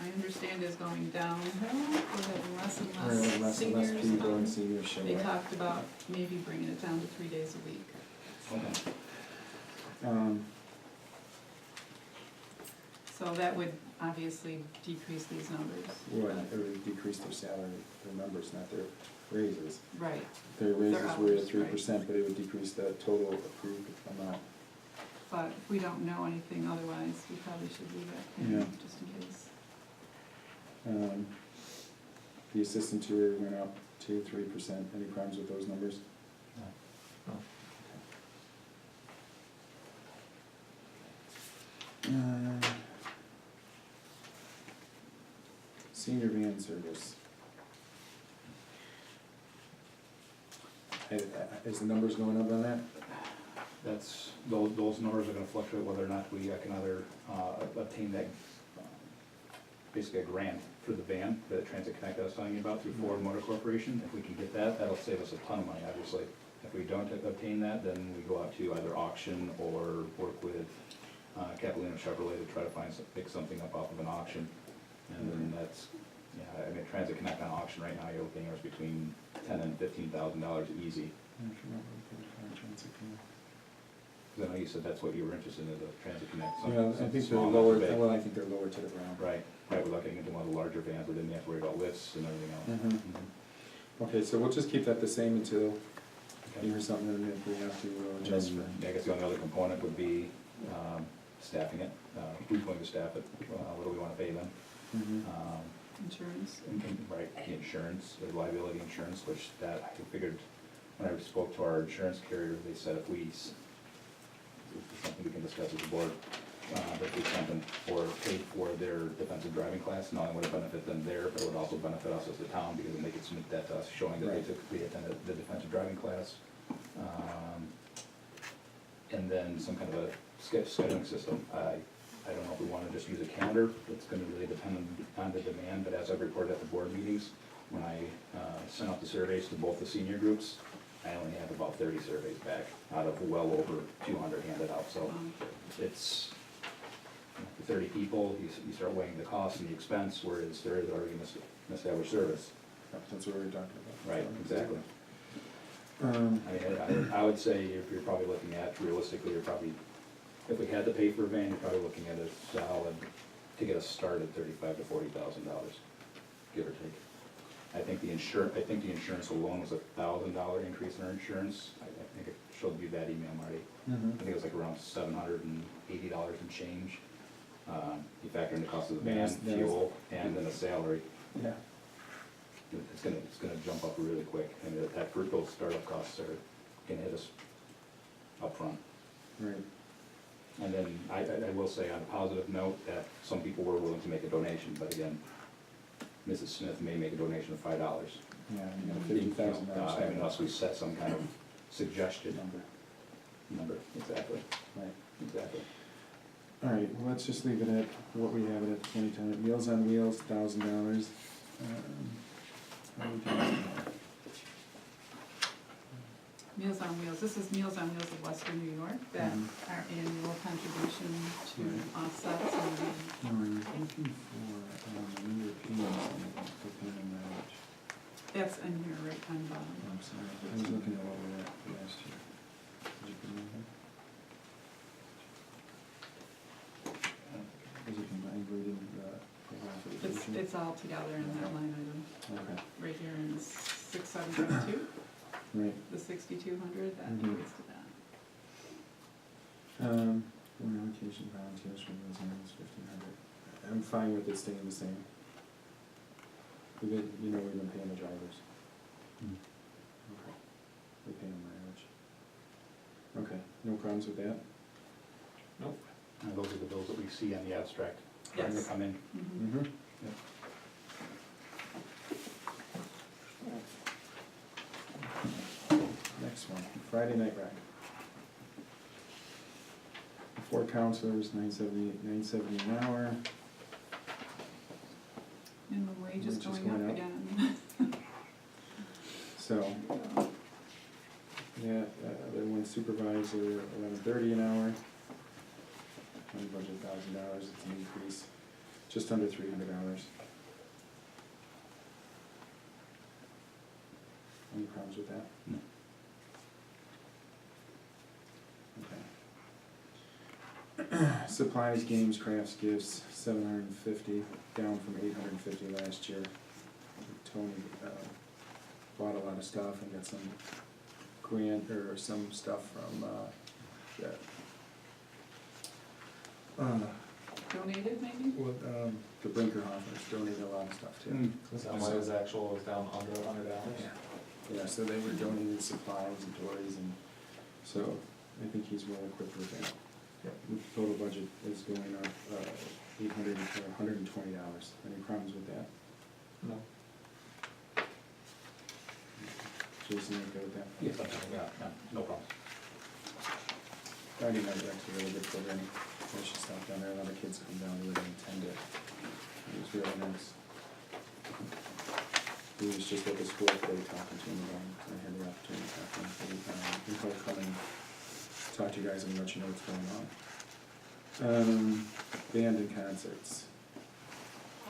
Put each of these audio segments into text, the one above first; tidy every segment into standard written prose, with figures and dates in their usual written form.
I understand is going downhill, we're having less and Or less less and less seniors people come. and seniors show They up. talked about maybe bringing it down to 3 days a week. Okay. So that would obviously decrease these numbers. Well, it would decrease their salary, their numbers, not their raises. Right, Their raises were hours, at 3%, but it would decrease the total approved amount. but if we don't know anything otherwise, we probably should leave it in, Yeah. just in case. The assistant tutor went up to 3%. Any problems with those numbers? Senior van service. Is the numbers going up on that? That's, those numbers are gonna fluctuate whether or not we can either obtain that, basically a grant for the van, the Transit Connect I was telling you about through Ford Motor Corporation. If we can get that, that'll save us a ton of money, obviously. If we don't obtain that, then we go out to either auction or work with Catalina Chevrolet to try to pick something up off of an auction. And then that's, yeah, I mean, Transit Connect on auction right now, you're looking anywhere between $10,000 and $15,000 easy. Because I know you said that's what you were interested in, the Transit Connect. Yeah, I think they're small, lower, big. well, I think they're lower to the ground. Right, without getting into one of the larger vans, but then you have to worry about lifts and everything else. Mhm. Mhm. Okay, so we'll just keep that the same until you Okay. hear something, and if we have to And adjust then, for. I guess the only other component would be staffing it. Who's going to staff it? What do we want to pay them? Mhm. Insurance. Right, the insurance, the liability insurance, which that, I figured, when I spoke to our insurance carrier, they said if we, it's something we can discuss with the board, if we something or paid for their defensive driving class, not only would it benefit them there, but it would also benefit us as the town, because then they could submit that to us, showing that they attended the defensive driving class. And then some kind of a scheduling system. I don't know if we want to just use a calendar, it's gonna really depend on the demand, but as I've reported at the board meetings, when I sent out the surveys to both the senior groups, I only have about 30 surveys back out of well over 200 handed out, so it's, for 30 people, you start weighing the cost and the expense, whereas there is already an established service. That's what we were talking about. Right, exactly. Um, I mean, I would say you're probably looking at, realistically, you're probably, if we had to pay for a van, you're probably looking at a solid, to get us started, $35,000 to $40,000, give or take. I think the insurance alone was $1,000 increase in our insurance. I think it showed you that email, Marty. mhm. I think it was like around $780 and change. You factor in the cost of the van, Yes, yes. fuel, and then the salary. Yeah. It's gonna jump up really quick, and those startup costs are gonna hit us upfront. Right. And then I will say on a positive note that some people were willing to make a donation, but again, Mrs. Smith may make a donation of $5. Yeah, you got $50,000. I mean, unless we set some kind of suggestion Number. exactly, Right. exactly. All right, well, let's just leave it at what we have it at 20 Meals on Wheels, $1,000. What do we do? Meals on Wheels, this is Meals on Wheels of Western New York, that our annual contribution to offsets and No, we're looking for European propane mileage. that's in here right on the bottom. I'm sorry, I was looking at what we were at last year. Did you put it in here? Was it combined reading the It's all together in that line item, Okay, right here in 6772, right. the 6,200, that Mhm. equates to that. One allocation volunteers for Meals on Wheels, 1,500. I'm fine with it staying the same. We've been, we've been paying the drivers. Okay. We pay them mileage. Okay, no problems with that? Nope. And those are the bills that we see on the abstract. When they Yes. come in. Mhm. Mm-hmm. Yep. Next one, Friday night rec. 4 counselors, $9.70 an hour. Minimum wage is Wage is going going up up. again. So, yeah, other one supervisor, $11.30 an hour. County budget $1,000, it's an increase. just under $300. Any problems with that? No. Okay. Supplies, games, crafts, gifts, $750, down from $850 last year. Tony bought a lot of stuff and got some grant, or some stuff from that. Donated maybe? The Brinkerhoffers donated a lot of stuff too. Mm. Is that why his actual was down under $100? Yeah, so they were donating supplies and toys, and so I think he's well equipped with that. The total budget is going up $120. Any problems with that? No. Jason, you okay with that? Yes, no problem. Friday night was actually a really good programming. I should stop down there, a lot of kids come down who didn't attend it. It was really nice. He was just at the school today talking to him about it. I had the opportunity to talk to him. And he'll come and talk to you guys and let you know what's going on. Band and concerts.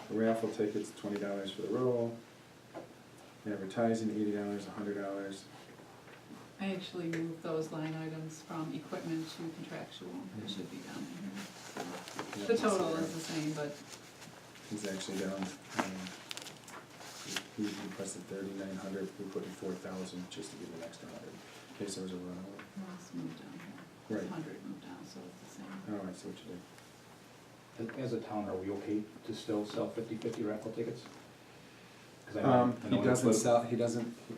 Raffle tickets, $20 for the roll. Advertising, $80, $100. I actually moved those line items from equipment to contractual, it should be down in here. Yeah, The total is the same, but He's actually down, he requested 3,900, we put in 4,000 just to give him an extra 100, in case there was a run over. let's move down here. Right. 100 moved down, so it's the same. Oh, I see what you did. As a town, are we okay to still sell 50/50 raffle tickets? 'Cause I know He doesn't it's- sell,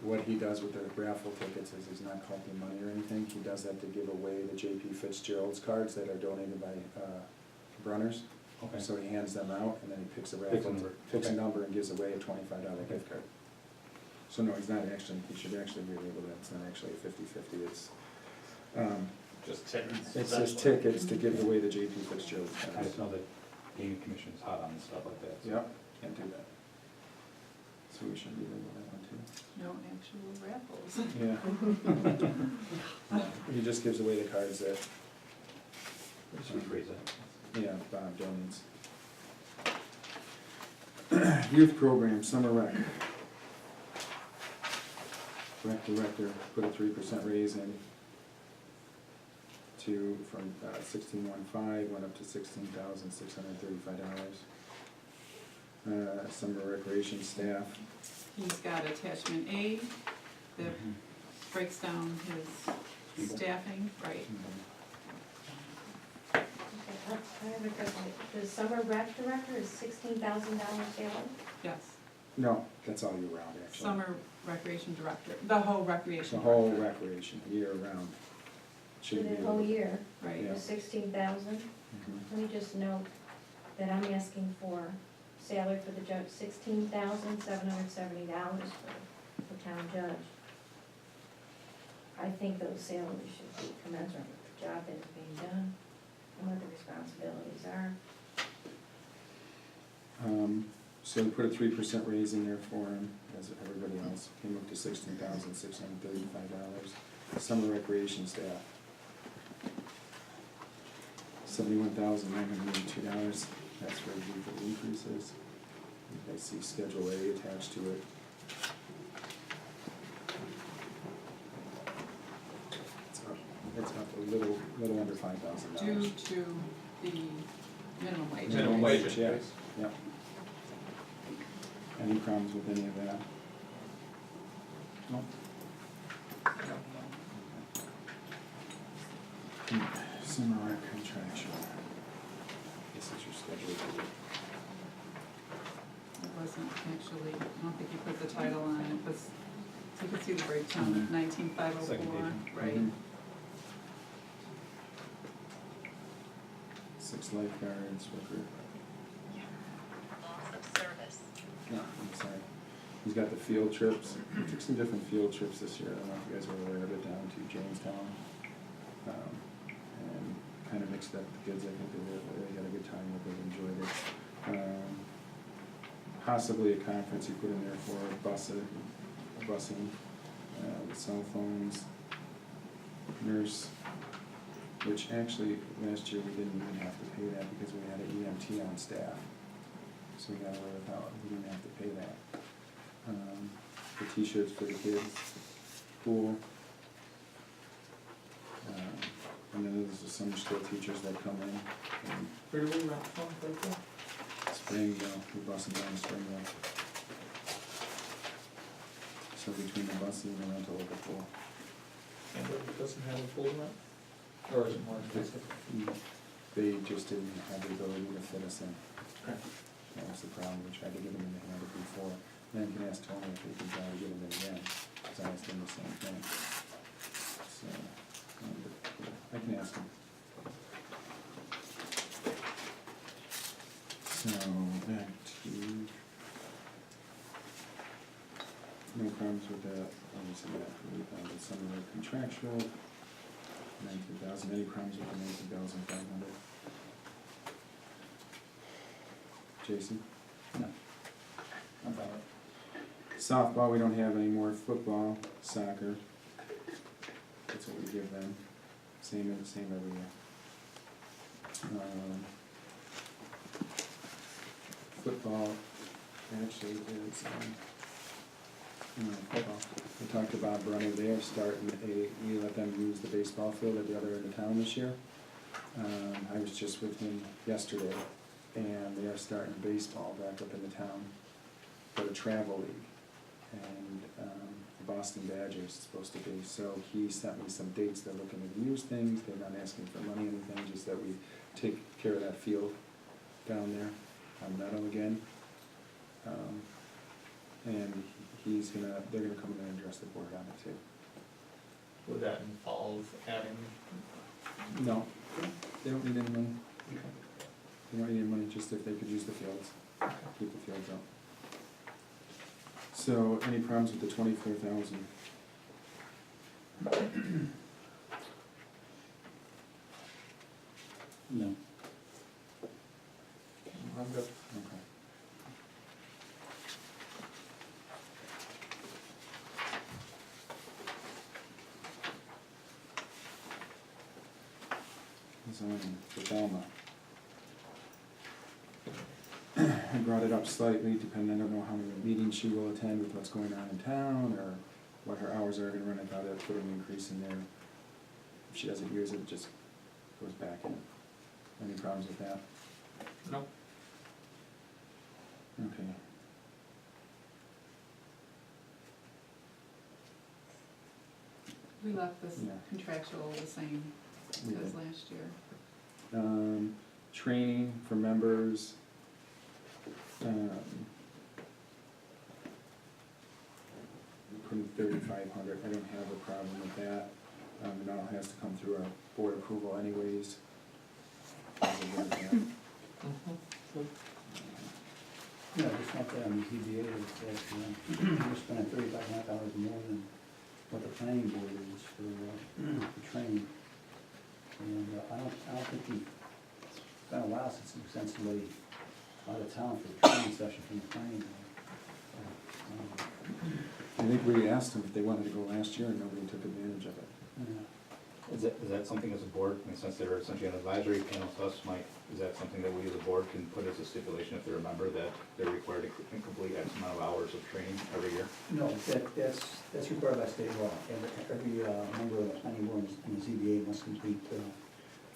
what he does with the raffle tickets is he's not collecting money or anything, he does that to give away the J.P. Fitzgerald's cards that are donated by, Brunners. Okay. So he hands them out, and then he picks a Picks a raffle, number. picks a Okay. number and gives away a $25 gift card. So no, he's not actually, he should actually be able to, it's not actually a 50/50, it's, Just tickets. it's just tickets to give away the J.P. Fitzgerald's I cards. just know that gaming commission's hot on stuff like that. so. Yep, can't do that. So we should be able to that one too. No actual raffles. Yeah. He just gives away the cards that, Just rephrase that. yeah, Bob donates. Youth program, summer rec. Rec director put a 3% raise in from 16,150 went up to $16,635. Summer recreation staff. He's got attachment A that breaks down his staffing, right? I have a question. The summer rec director is $16,000 salary? Yes, No, that's all year round, actually. summer recreation director, the whole The recreation whole director. recreation, year round. For Shouldn't the be whole able- year, Right, Yeah. is 16,000? Mhm. Let me just note that I'm asking for salary for the judge, $16,770 for town judge. I think those salaries should be commensurate with the job that is being done and what the responsibilities are. So we put a 3% raise in there for him, as everybody else, came up to $16,635. Summer recreation staff, $71,982, that's where the increase is. You guys see Schedule A attached to it. It's up a little under $5,000. due to the minimum wage. Minimum wage Yeah, increase. yeah. Any problems with any of that? No? Summer rec contractual. This is your schedule. It wasn't actually, I don't think you put the title on it, but you can see the breakdown, Mhm. 19,504, Second page. right? Mhm. 6 lifeguards, worker. Loss of service. No, I'm sorry. He's got the field trips. He took some different field trips this year. I don't know if you guys were aware of it, down to Jamestown. And kind of mixed up the kids. I think they had a good time with it, enjoyed it. Possibly a conference he put in there for busing, with cell phones, nurse, which actually last year we didn't even have to pay that because we had an EMT on staff. so we got away without, we didn't have to pay that. The t-shirts for the kids, pool. And then there's the summer school teachers that come in, and Where do we rent from, right there? Springville, we bus them down to Springville. So between the busing and the rental of the pool. And it doesn't have a pool rent? Or is it more expensive? They just didn't have the ability to fit us in. Okay. That was the problem, we tried to get them in the hand before. Then you can ask Tony if we can try to get them in again, because I asked him the same thing. So, I can ask him. So, back to, no problems with that, obviously that, with some of the contractual, 19,000, any problems with the 19,500? Jason? No. I'm fine with Softball, we don't have any more. Football, soccer, that's what we give them, same every year. Football actually is, football. We talked to Bob Brunner, they are starting we let them use the baseball field at the other end of town this year. I was just with him yesterday, and they are starting baseball back up in the town for the travel league. And the Boston Badgers is supposed to be, so he sent me some dates, they're looking to use things, they're not asking for money or anything, just that we take care of that field down there on Meadow again. And they're gonna come in there and address the board on it too. Would that involve adding? No, they don't need any money, they don't need any money, just if they could use the fields, keep the fields up. So, any problems with the 24,000? No. I'm good. Okay. Zoning for Thelma. I brought it up slightly, depending, I don't know how many meetings she will attend with what's going on in town, or what her hours are gonna run. I thought I'd put an increase in there. If she doesn't use it, it just goes back in. Any problems with that? No. Okay. We left this Yeah. contractual the same We as did. last year. Training for members. Put in 3,500, I don't have a problem with that. It all has to come through our board approval anyways. Yeah, just not that on the ZBA, it's that, we're spending $3,500 more than what the planning board is for training. And I don't think it's been a while since we've sent somebody out of town for a training session from the planning board. I think we asked them if they wanted to go last year and nobody took advantage of it. Is that something as a board, I mean, since they're essentially an advisory panel to us, Mike, is that something that we as a board can put as a stipulation if they're a member, that they're required to complete X amount of hours of training every year? No, that's required by state law. Every member of the planning board and the ZBA must complete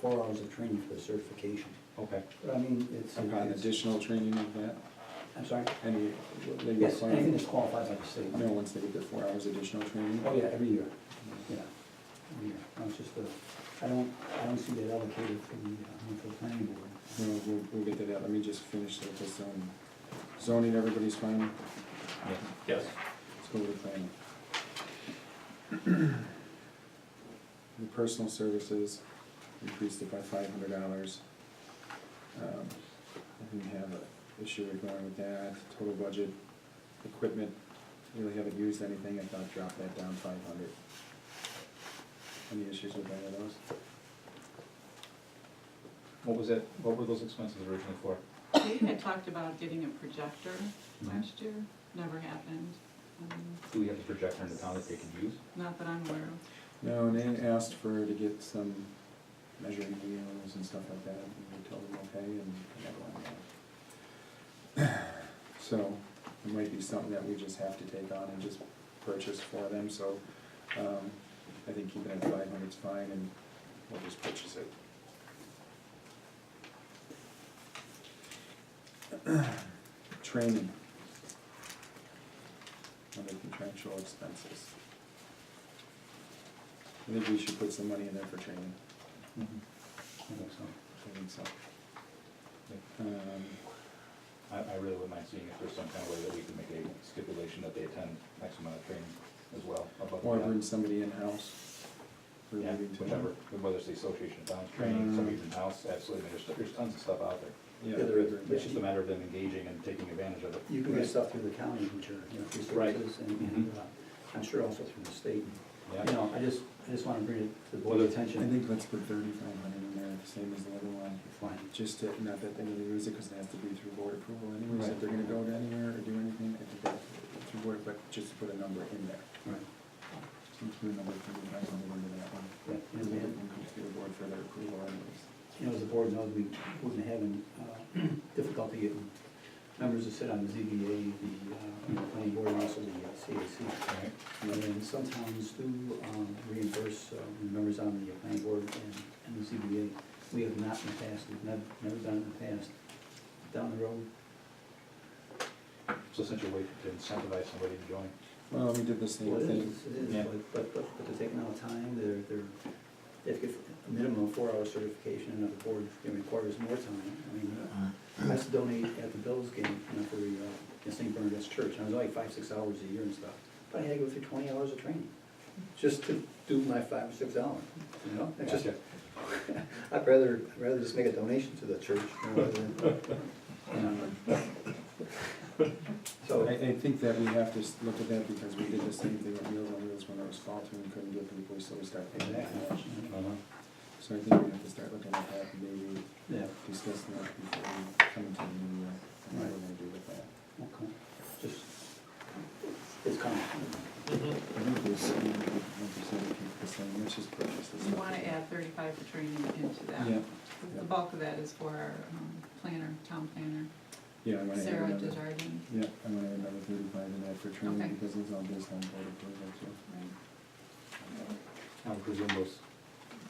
4 hours of training for the certification. Okay. But I mean, it's. Upon additional training of that, I'm sorry? any, they Yes, require- anything that's qualified by the state. No, once they get their 4 hours additional training? Oh, yeah, every year, yeah, every year. No, it's just I don't see that allocated for the planning board. No, we'll get to that, let me just finish with this zoning, everybody's fine? Yes. Let's go with the planning. The personal services, increased it by $500. I didn't have an issue with going with that. Total budget, equipment, really haven't used anything, I thought drop that down 500. Any issues with any of those? What were those expenses originally for? We had talked about getting a projector last year, never happened. Do we have a projector in the town that they can use? Not that I'm aware of. No, and they asked to get some measuring wheels and stuff like that, and we told them okay, and never went on that. So it might be something that we just have to take on and just purchase for them, so, I think keeping it at 500 is fine, and we'll just purchase it. Training. Other contractual expenses. I think we should put some money in there for training. I think so. I think so. I really wouldn't mind seeing if there's some kind of way that we can make a stipulation that they attend X amount of training as well. above and Or beyond. bring somebody in-house. for Yeah, moving to- whichever, whether it's the Association of Towns training, somebody's in-house, absolutely, I mean, there's tons of stuff out there. Yeah, there is. It's just a matter of them engaging and taking advantage of it. You can get stuff through the county, which are, free Right. services, and I'm sure also through the state. Yeah. I just wanna bring it to the board's Whether- I attention. think let's put 3,500 in there, the same as the other one. Fine. Just to, not that they're gonna use it, cause it has to be through board approval anyways, Right. if they're gonna go to anywhere or do anything, I think that's through board, but just to put a number in there. Right. So put a number 3,500 into that one. Yeah, And then it comes through the board for their approval anyways. As the board knows, we've been having difficulty getting members to sit on the ZBA, the planning board, and also the CAC. Right. And some towns do reimburse members on the planning board and the ZBA. We have not in the past, we've never done it in the past. Down the road, So essentially a way to incentivize somebody to join. Well, we did the same well, it thing. is, Yeah. but to take amount of time, they have to get a minimum of 4-hour certification, and if the board requires more time. I mean, I used to donate at the Bills game, for the St. Bernadette's Church, and it was like 5-6 hours a year and stuff. But I had to go through 20 hours of training, just to do my 5 or 6 hours, It's just, Gotcha. I'd rather just make a donation to the church, rather than, So, I think that we have to look at that because we did the same thing with Meals on Wheels when it was faulty and couldn't get people, so we started paying that much. Uh-huh. So I think we have to start looking at that and maybe yeah, discussing that before we come into the new year, and what we're gonna do with that. okay, just, it's coming. I think this, 100% keep the same, let's just purchase this. You wanna add 35 for training into that. Yeah, The bulk of that is for our planner, town planner, yeah, I'm gonna add Sarah another, Desjardins. yeah, I'm gonna add another 35 in that for training Okay. because it's all based on board approval too. Right. I would presume those,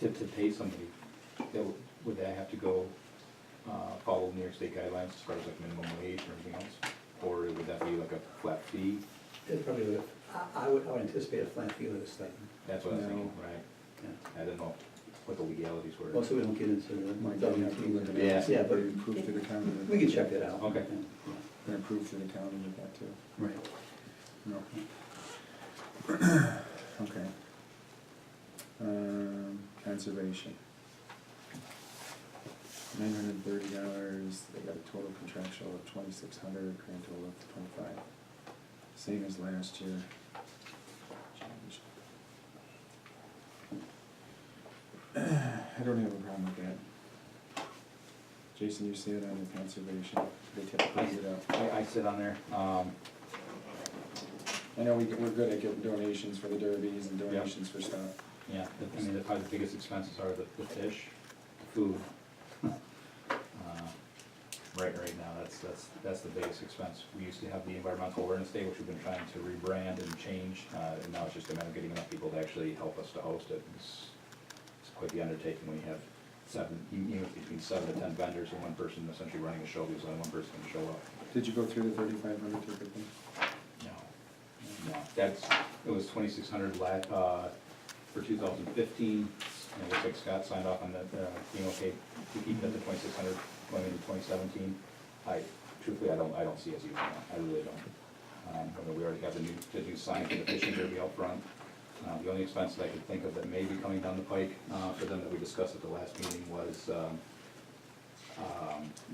to pay somebody, would that have to go, follow New York State guidelines as far as like minimum wage or anything else? Or would that be like a flat fee? It's probably, I would anticipate a flat fee with a stipend, That's what I was No. thinking, right? yeah. I didn't know what the legalities were. Well, so we don't get into the Might have to look at Yeah. that, Yeah, but they approve to the county. with we can that. check that out. Okay. Yeah. They're approved to the county with that too. Right. No. Okay. Conservation. $930, they got a total contractual of 2,600, grand total of 25. Same as last year. Change. I don't have a problem with that. Jason, you see it on the conservation, they typically put it up. I sit on there, I know we're good at getting donations for the derbies and donations for stuff. yeah, I mean, probably the biggest expenses are the fish, the food. Right now, that's the biggest expense. We used to have the Environmental Awareness Day, which we've been trying to rebrand and change, and now it's just a matter of getting enough people to actually help us to host it. It's quite the undertaking when you have between 7 to 10 vendors and one person essentially running a show, because only one person can show up. Did you go through the 3,500 typically? No, it was 2,600 for 2015, and it looks like Scott signed off on that, being okay to keep it at the 2,600 going into 2017. Truthfully, I don't see us using that, I really don't. I mean, we already have the new sign for the fishing derby out front. The only expense that I could think of that may be coming down the pike, for them that we discussed at the last meeting was,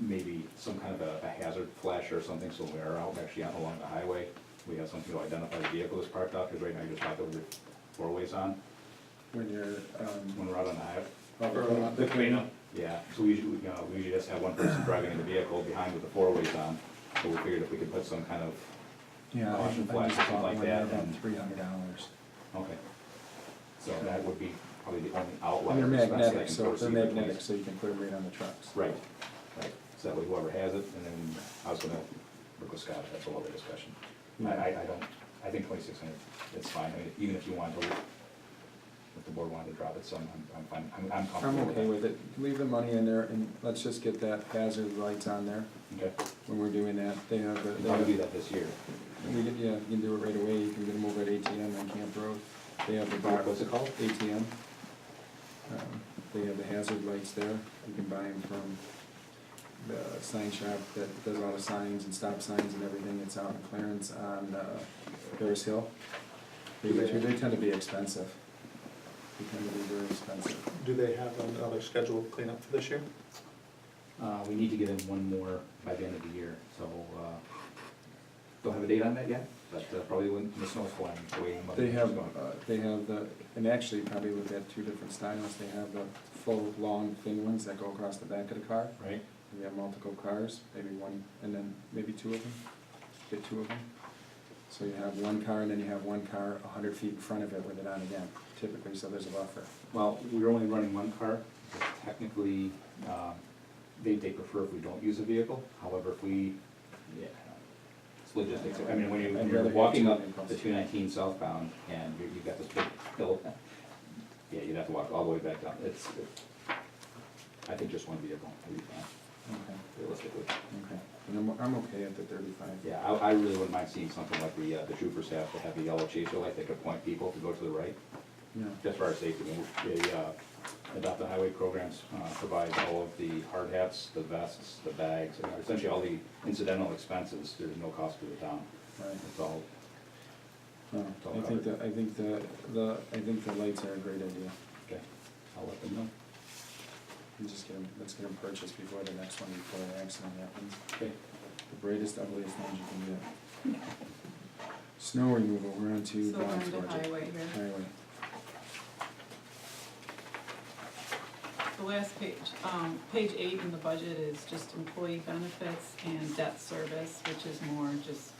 maybe some kind of a hazard flasher or something, so when we are out actually out along the highway, we have something to identify the vehicle that's parked out, because right now you're just out there with your four ways on, When you're, when we're out on the highway. the cleanup? Yeah, so we usually just have one person driving in the vehicle behind with the four ways on, so we figured if we could put some kind of, Yeah, I Caution just flash or bought something like one that, at about and- $300. okay. So that would be probably the only And outlier they're expense that I magnetic, can so foresee. they're for magnetic, 20. so you can put them right on the trucks. Right. So that way whoever has it, and then I was gonna work with with Scott, that's a whole other discussion. I don't, I think 2,600, it's fine, I mean, even if you wanted to, if the board wanted to drop it some, I'm fine, I'm I'm comfortable with that. okay with it. Leave the money in there and let's just get that hazard lights on there Okay, when we're doing that. They have the. I'll do that this year. We can, yeah, you can do it right away. You can get them over at ATM on Camp Road. They have the bar. What's it called? ATM. They have the hazard lights there. You can buy them from the sign shop that does all the signs and stop signs and everything. It's out in Clarence on Harris Hill. They tend to be expensive. They tend to be very expensive. Do they have another scheduled cleanup for this year? We need to get in one more by the end of the year, so, don't have a date on that yet, but probably when the snow's flying, the way Mother They have, Nature's going. and actually probably look at two different styles. They have the full, long, thin ones that go across the back of the car. Right? We have multiple cars, maybe one, and then maybe two of them, get two of them. So you have one car, and then you have one car 100 feet in front of it with it on again, typically, so there's a buffer. Well, we're only running one car, but technically, they prefer if we don't use a vehicle, however, if we, yeah, it's logistics, I mean, when I'd you're rather have walking two up vehicles. the 219 southbound, and you've got this big hill, yeah, you'd have to walk all the way back down, I think just one vehicle would be fine, Okay, realistically. okay. And I'm okay at the 35. Yeah, I really wouldn't mind seeing something like the troopers have, to have a yellow chaser light that could point people to go to the right, Yeah. just for our safety. The Adopt a Highway programs provide all of the hard hats, the vests, the bags, and essentially all the incidental expenses. There's no cost to the town. Right. It's all, No, I think the lights are a great idea. okay, I'll let them know. Let's get them purchased before the next one, before the accident happens. Okay. The brightest, ugliest ones you can get. Snow removal, we're on to So we're Bob's on to budget. highway here. Highway. The last page, page 8 in the budget is just employee benefits and debt service, which is more just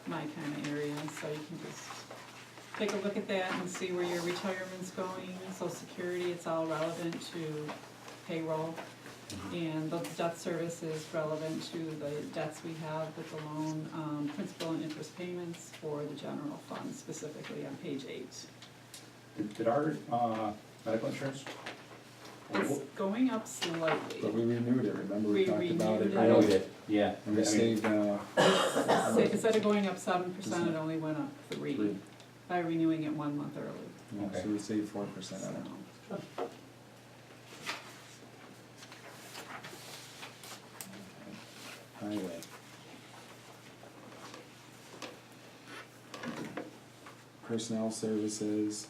my kind of area, so you can just take a look at that and see where your retirement's going, Social Security, it's all relevant to payroll. And the debt service is relevant to the debts we have with the loan, principal and interest payments for the general fund, specifically on page 8. Did our medical insurance? It's going up But slightly. we renewed it, remember We we talked about it? renewed I know we did, yeah. And we I mean, saved, Instead of going up 7%, it only went up 3 3. by renewing it 1 month early. Yeah, so we saved 4% on it. So, Highway. Personnel services,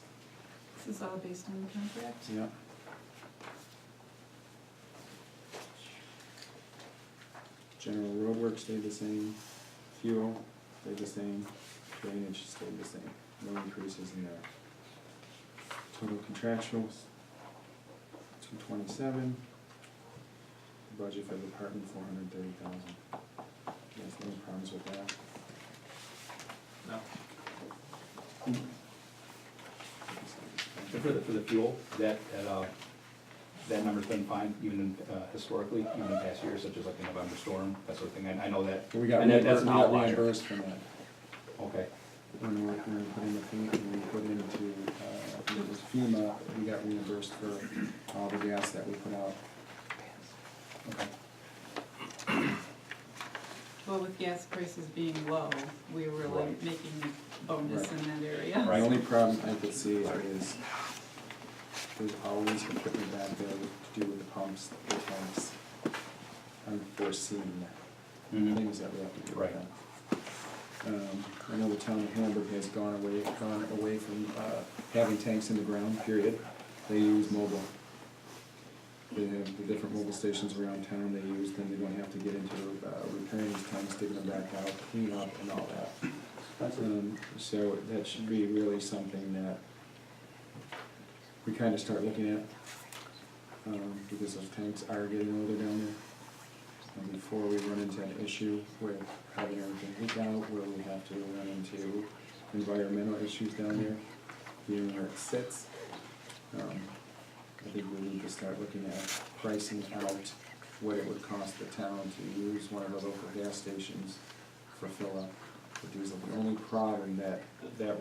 This is all based on the contract? yeah. General roadwork stayed the same, fuel stayed the same, drainage stayed the same, no increases in there. Total contractuals, 227. Budget for the department, 430,000. Yes, no problems with that. No. And for the fuel, that number's been fine, even historically, even in past years, such as like the November storm, that sort of thing. I know that. We got and that's an outlier. reimbursed from that. Okay, When we put in the FEMA, when we put into, it was FEMA, we got reimbursed for all the gas that we put out. okay. Well, with gas prices being low, we were really Right. making a bonus Right. in that area. The only problem I could see is there's always equipment back there to do with the pumps, the tanks, unforeseen Mhm. things that we have to do with Right. them. I know the town of Hamburg has gone away from having tanks in the ground, period. They use mobile. They have the different mobile stations around town, they use them, they don't have to get into repairing these tanks, digging them back out, clean up and all that. So that should be really something that we kind of start looking at, because those tanks are getting older down there. And before we run into an issue with having everything leak out, where we have to run into environmental issues down there, being where it sits. I think we need to start looking at pricing out what it would cost the town to use one of the local gas stations for fill up for diesel. The only problem that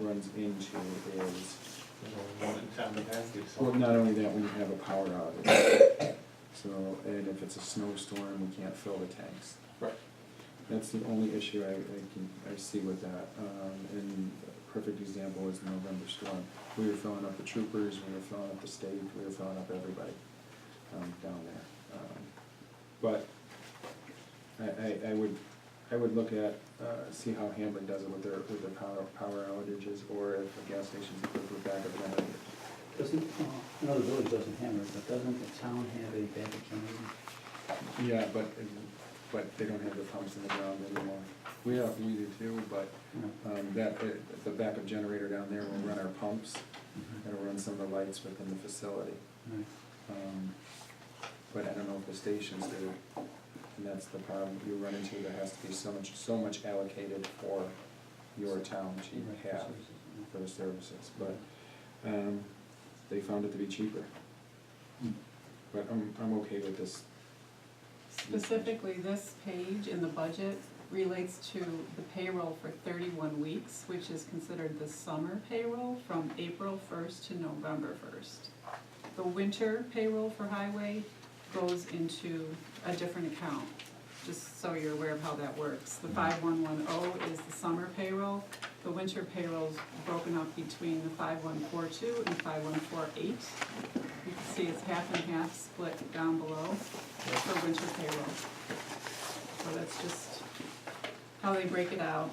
runs into is, There's only one in town capacity, so. well, not only that, when you have a power outage. So, and if it's a snowstorm, we can't fill the tanks. Right. That's the only issue I see with that. And a perfect example is the November storm. We were filling up the troopers, we were filling up the state, we were filling up everybody down there. But I would look at, see how Hamburg does it with their power outages, or if a gas station's equipped with backup generators. Doesn't, I know the village doesn't have it, but doesn't the town have a backup generator? Yeah, but they don't have the pumps in the ground anymore. We do too, but the backup generator down there will run our pumps, it'll run some of the lights within the facility. Right. But I don't know if the stations do, and that's the problem you run into. There has to be so much allocated for your town to have for the services, but they found it to be cheaper. But I'm okay with this. Specifically, this page in the budget relates to the payroll for 31 weeks, which is considered the summer payroll from April 1st to November 1st. The winter payroll for highway goes into a different account, just so you're aware of how that works. The 5110 is the summer payroll. The winter payroll's broken up between the 5142 and 5148. You can see it's half and half split down below for winter payroll. So that's just how they break it out.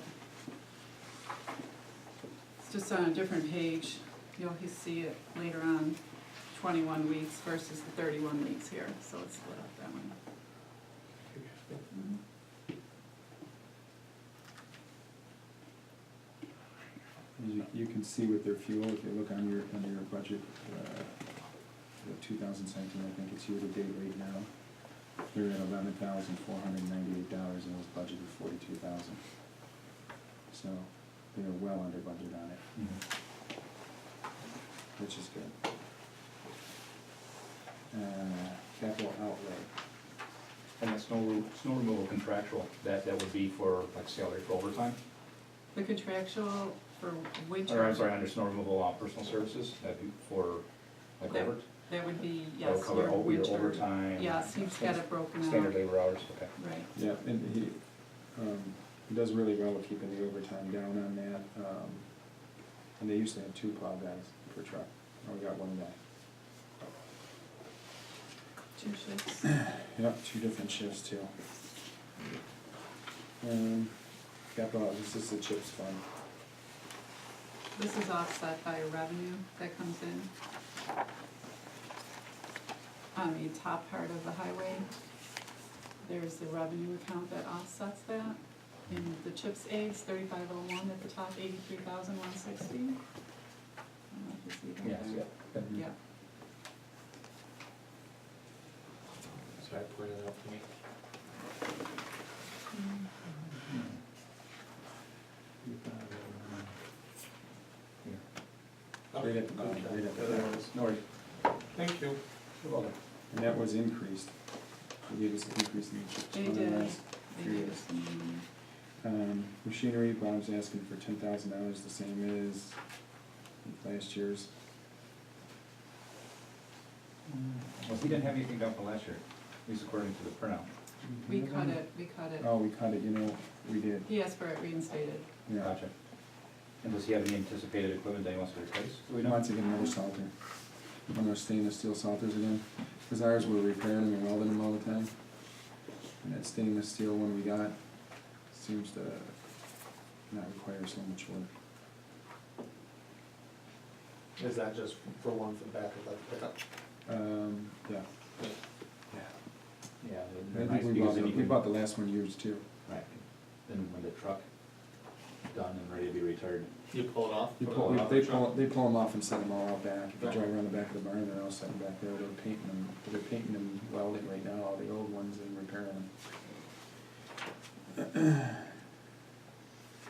It's just on a different page. You'll see it later on, 21 weeks versus the 31 weeks here, so it's split up that way. You can see with their fuel, if you look on your budget, the 2017, I think it's year-to-date right now, they're at $11,498, and it was budgeted $42,000. So they're well under budget on it, which is good. Capital outlay. And the snow removal contractual, that would be for like salary for overtime? The contractual for winter. Or I'm sorry, under snow removal, personal services, that'd be for like That- over? That would be, That would yes, cover your your winter. overtime? Yes, he's got it broken out. Standard labor hours, okay. Right. Yeah, and he does really well with keeping the overtime down on that. And they used to have 2 plow guys per truck, now we got 1 guy. 2 shifts. Yep, 2 different shifts too. Capital, this is the CHIPS fund. This is offset by a revenue that comes in. On the top part of the highway, there's the revenue account that offsets that. In the CHIPS aids, 3501 at the top, 83,160. I don't know if you see that. Yes, there. yeah. Yeah. Sorry, point it out for me. Right at the bottom, right at the bottom. No worries. Thank you. You're welcome. And that was increased. They gave us an increase in the CHIPS They fund did. the last They 3 gave years. us some- Machinery, Bob's asking for $10,000, the same as last year's. Well, he didn't have anything done for last year, at least according to the printout. We cut it. Oh, we cut it, we did, He asked for it reinstated. yeah. Gotcha. And does he have any anticipated equipment that he wants to replace? Do we know? Wants to get another salter. One of those stainless steel salters again, because ours were repairing them and welding them all the time. And that stainless steel one we got seems to not require so much work. Is that just for one for the back of the pickup? Yeah. Yeah. I think we bought the last one used too. Right, then when the truck done and ready to be retired. You pull it off? They Pull it off the truck? pull them off and set them all out back. If you Right. drive around the back of the barn, they're all set back there. They're painting them welding right now, all the old ones, and repairing them.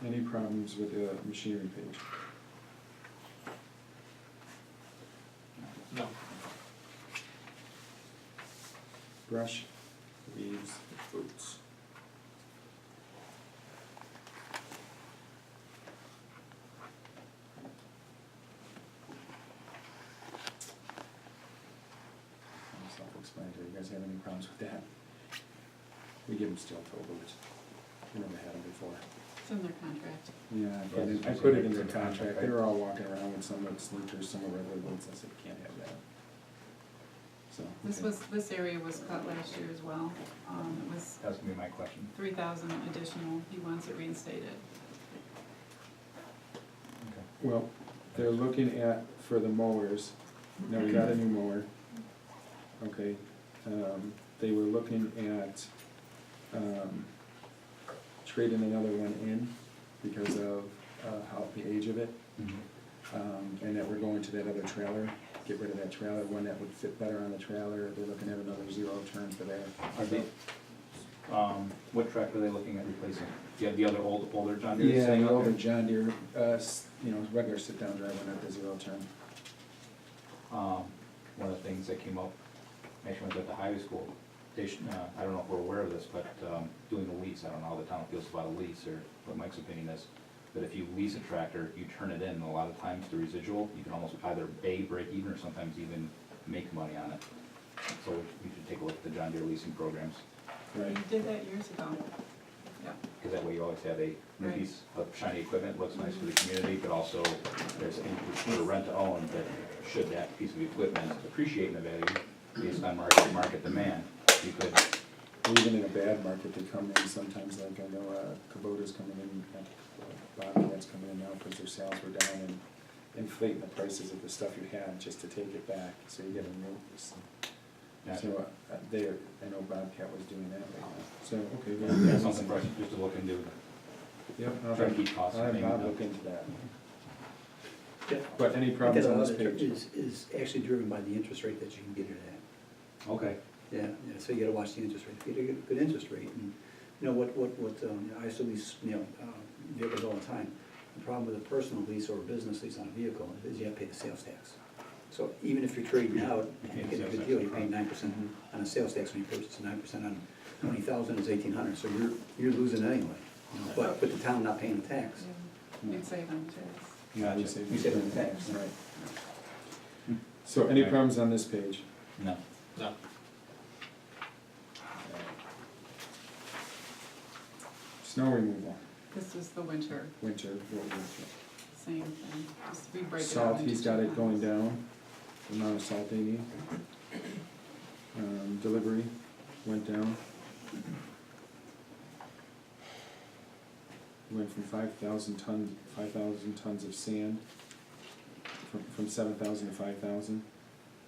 Any problems with the machinery page? No. Brush, leaves, boots. guys have any problems with that. We give them steel toe boots. We never had them before. It's in their contract. Yeah, Yes, I put it in their contract. They were all walking around with some with sneakers, some with regular boots. I said, you can't have that. So. okay. This area was cut last year as well. It was That's gonna be my question. 3,000 additional. He wants it reinstated. Okay. Well, they're looking at, for the mowers, now we got a new mower, okay? They were looking at, trading another one in because of, how, the age of it. And that we're going to that other trailer, get rid of that trailer, one that would fit better on the trailer. They're looking at another zero turn for that. Are they, what tractor are they looking at replacing? You have the other older John Deere Yeah, sitting the out older there? John Deere, regular sit-down drive, not the zero turn. One of the things that came up, actually, when I was at the highway school, they should, I don't know if we're aware of this, but, doing a lease, I don't know how the town feels about a lease, or what Mike's opinion is, but if you lease a tractor, you turn it in, a lot of times the residual, you can almost either break even, or sometimes even make money on it. So we should take a look at the John Deere leasing programs, Right. We did that years ago. Yeah. because that way you always have a new Right. piece of shiny equipment, looks nice for the community, but also there's interest for rent to own, that should that piece of equipment appreciate in the value based on market demand, you could, Even in a bad market, they come in sometimes, like I know Kubota's coming in, Bobcat's coming in now because their sales were down and inflating the prices of the stuff you had just to take it back, so you get a new piece. So I know Bobcat was doing that right now, so, okay. well, that's something for us just to look into. Yep, I'll Try to have keep costs I'll have contained. Bob look into that. Yeah. But any I think problems that on a this lot of it page? is actually driven by the interest rate that you can get it at. Okay. Yeah, so you gotta watch the interest rate. If you get a good interest rate, and, you know, I used to lease, vehicles all the time. The problem with a personal lease or a business lease on a vehicle is you have to pay the sales tax. So even if you're trading out and you get a good deal, you pay 9% on a sales tax when you purchase, 9% on 20,000 is 1,800, so you're losing it anyway. You know, but with the town not paying the tax. You'd save on tax. Yeah, we Gotcha. save- You save on the tax. Right. So any Okay. problems on this page? No. No. Snow removal, This is the winter, winter, what winter? same thing. Just we break it out Salt, into he's two got it going lines. down, the amount of salt they need. Delivery went down. Went from 5,000 tons of sand, from 7,000 to 5,000,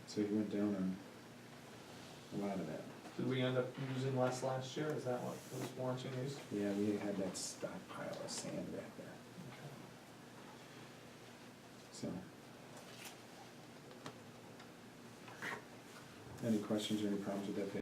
so he went down on a lot of that. Did we end up using less last year? Is that what was warranting these? Yeah, we had that stockpile of sand back there, so. Any questions or any problems with that page?